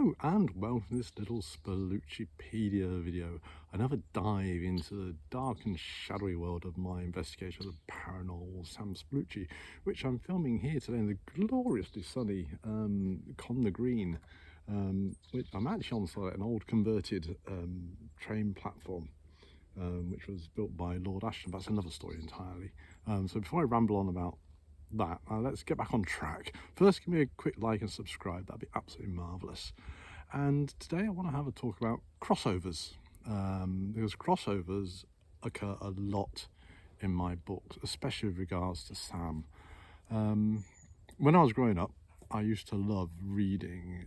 Hello and welcome to this little Spalluccipedia video, another dive into the dark and shadowy world of my investigation of the paranormal Sam Spallucci, which I'm filming here today in the gloriously sunny Conner Green, which I'm actually on site, an old converted train platform, which was built by Lord Ashton. That's another story entirely. So before I ramble on about that, let's get back on track. First, give me a quick like and subscribe, that'd be absolutely marvellous. And today I want to have a talk about crossovers, because crossovers occur a lot in my books, especially with regards to Sam. When I was growing up, I used to love reading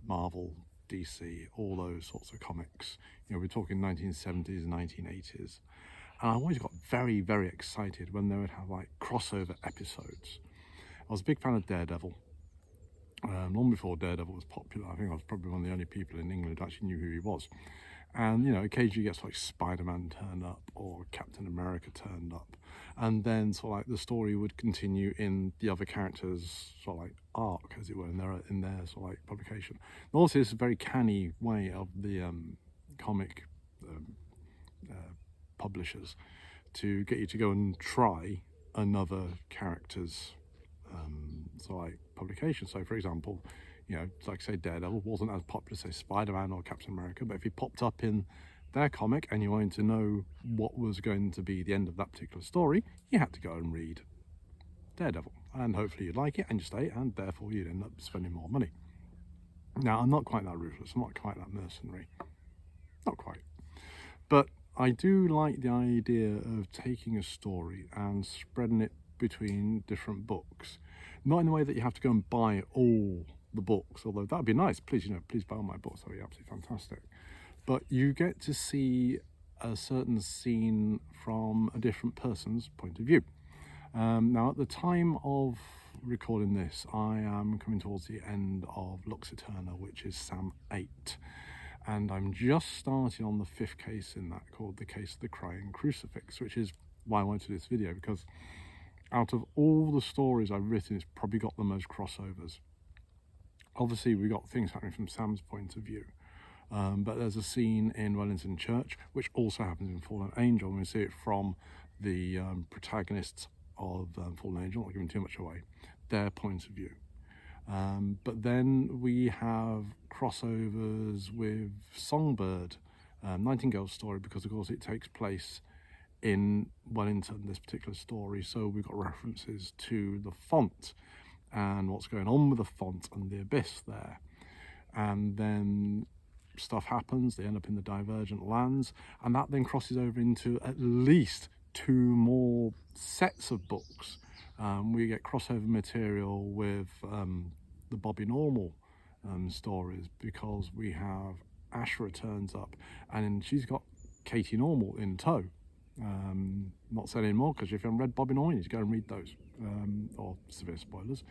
Marvel, DC, all those sorts of comics. You know, we're talking 1970s, 1980s. And I always got very, very excited when they would have like crossover episodes. I was a big fan of Daredevil. Long before Daredevil was popular, I think I was probably one of the only people in England who actually knew who he was. And, you know, occasionally gets like Spider-Man turned up or Captain America turned up. And then sort of like the story would continue in the other characters' sort of like arc, as it were, in their sort of like publication. And also, it's a very canny way of the comic publishers to get you to go and try another character's so like publication. So for example, you know, like say Daredevil wasn't as popular as say Spider-Man or Captain America, but if he popped up in their comic and you wanted to know what was going to be the end of that particular story, you had to go and read Daredevil, and hopefully you'd like it and you stay, and therefore you'd end up spending more money. Now, I'm not quite that ruthless, I'm not quite that mercenary, not quite, but I do like the idea of taking a story and spreading it between different books. Not in the way that you have to go and buy all the books, although that'd be nice. Please, you know, please buy all my books, that'd be absolutely fantastic. But you get to see a certain scene from a different person's point of view. Now, at the time of recording this, I am coming towards the end of Lux Eterna, which is Sam 8. And I'm just starting on the 5th case in that, called the case of the crying crucifix, which is why I wanted to do this video, because out of all the stories I've written, it's probably got the most crossovers. Obviously, we got things happening from Sam's point of view, but there's a scene in Wellington Church, which also happens in Fallen Angel, and we see it from the protagonists of Fallen Angel, not giving too much away, their point of view. But then we have crossovers with Songbird, Nightingale's story, because of course it takes place in Wellington, this particular story, so we've got references to the font and what's going on with the font and the abyss there. And then stuff happens, they end up in the Divergent Lands, and that then crosses over into at least 2 more sets of books. We get crossover material with the Bobby Normal stories, because we have Ashra turns up and she's got Katie Normal in tow. Not saying anymore, because if you haven't read Bobby Normal, you need to go and read those, or severe spoilers.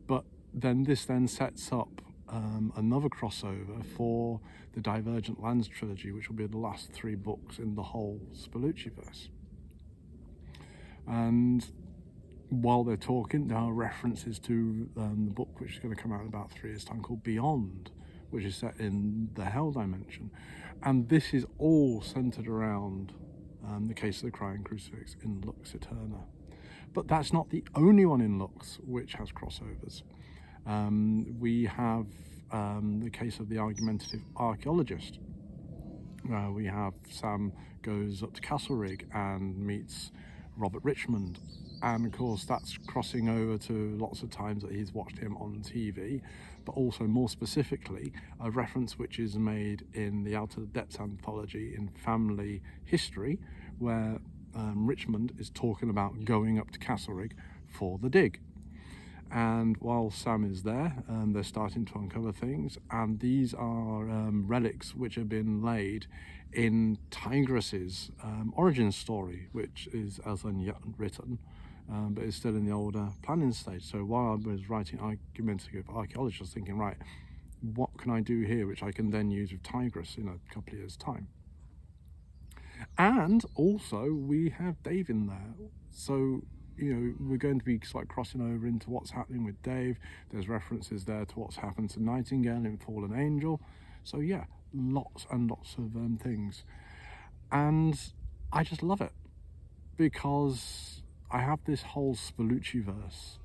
But then this then sets up another crossover for the Divergent Lands trilogy, which will be the last 3 books in the whole Spallucciverse. And while they're talking, there are references to the book which is going to come out in about 3 years' time, called Beyond, which is set in the Hell Dimension. And this is all centered around the case of the crying crucifix in Lux Eterna. But that's not the only one in Lux which has crossovers. We have the case of the argumentative archaeologist. We have Sam goes up to Castlerig and meets Robert Richmond, and of course that's crossing over to lots of times that he's watched him on TV, but also more specifically a reference which is made in the Out of the Depths anthology in Family History, where Richmond is talking about going up to Castlerig for the dig. And while Sam is there, they're starting to uncover things, and these are relics which have been laid in Tigress's origin story, which is as yet written, but is still in the older planning stage. So while I was writing Argumentative Archaeology, I was thinking, right, what can I do here which I can then use with Tigress in a couple of years' time? And also we have Dave in there. So we're going to be like crossing over into what's happening with Dave. There's references there to what's happened to Nightingale in Fallen Angel. So yeah, lots and lots of things. And I just love it because I have this whole Spallucciverse,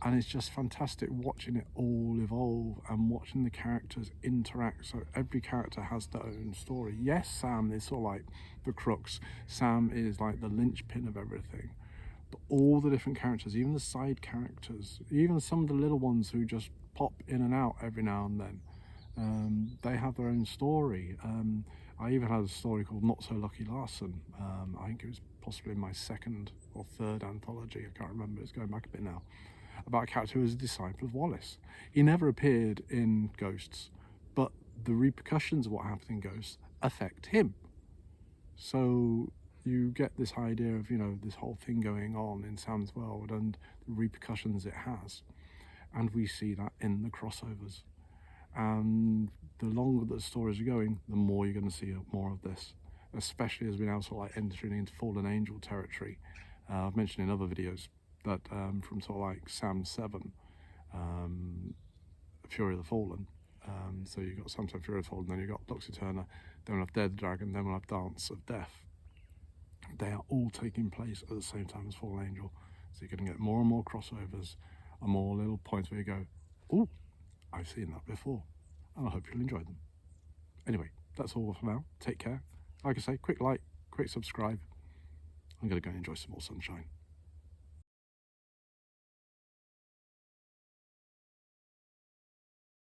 and it's just fantastic watching it all evolve and watching the characters interact. So every character has their own story. Yes, Sam is sort of like the crux. Sam is like the linchpin of everything. But all the different characters, even the side characters, even some of the little ones who just pop in and out every now and then, they have their own story. I even had a story called Not So Lucky Larson. I think it was possibly my second or third anthology. I can't remember. It's going back a bit now. About a character who was a disciple of Wallace. He never appeared in Ghosts, but the repercussions of what happened in Ghosts affect him. So you get this idea of, this whole thing going on in Sam's world and the repercussions it has. And we see that in the crossovers. And the longer the stories are going, the more you're going to see more of this, especially as we now sort of like entering into Fallen Angel territory. I've mentioned in other videos that from sort of like Sam 7, Fury of the Fallen. So you've got Sam 7, Fury of the Fallen, then you've got Lux Eterna, then we'll have Dead Dragon, then we'll have Dance of Death. They are all taking place at the same time as Fallen Angel. So you're going to get more and more crossovers and more little points where you go, oh, I've seen that before. And I hope you'll enjoy them. Anyway, that's all for now. Take care. Like I say, quick like, quick subscribe. I'm going to go and enjoy some more sunshine.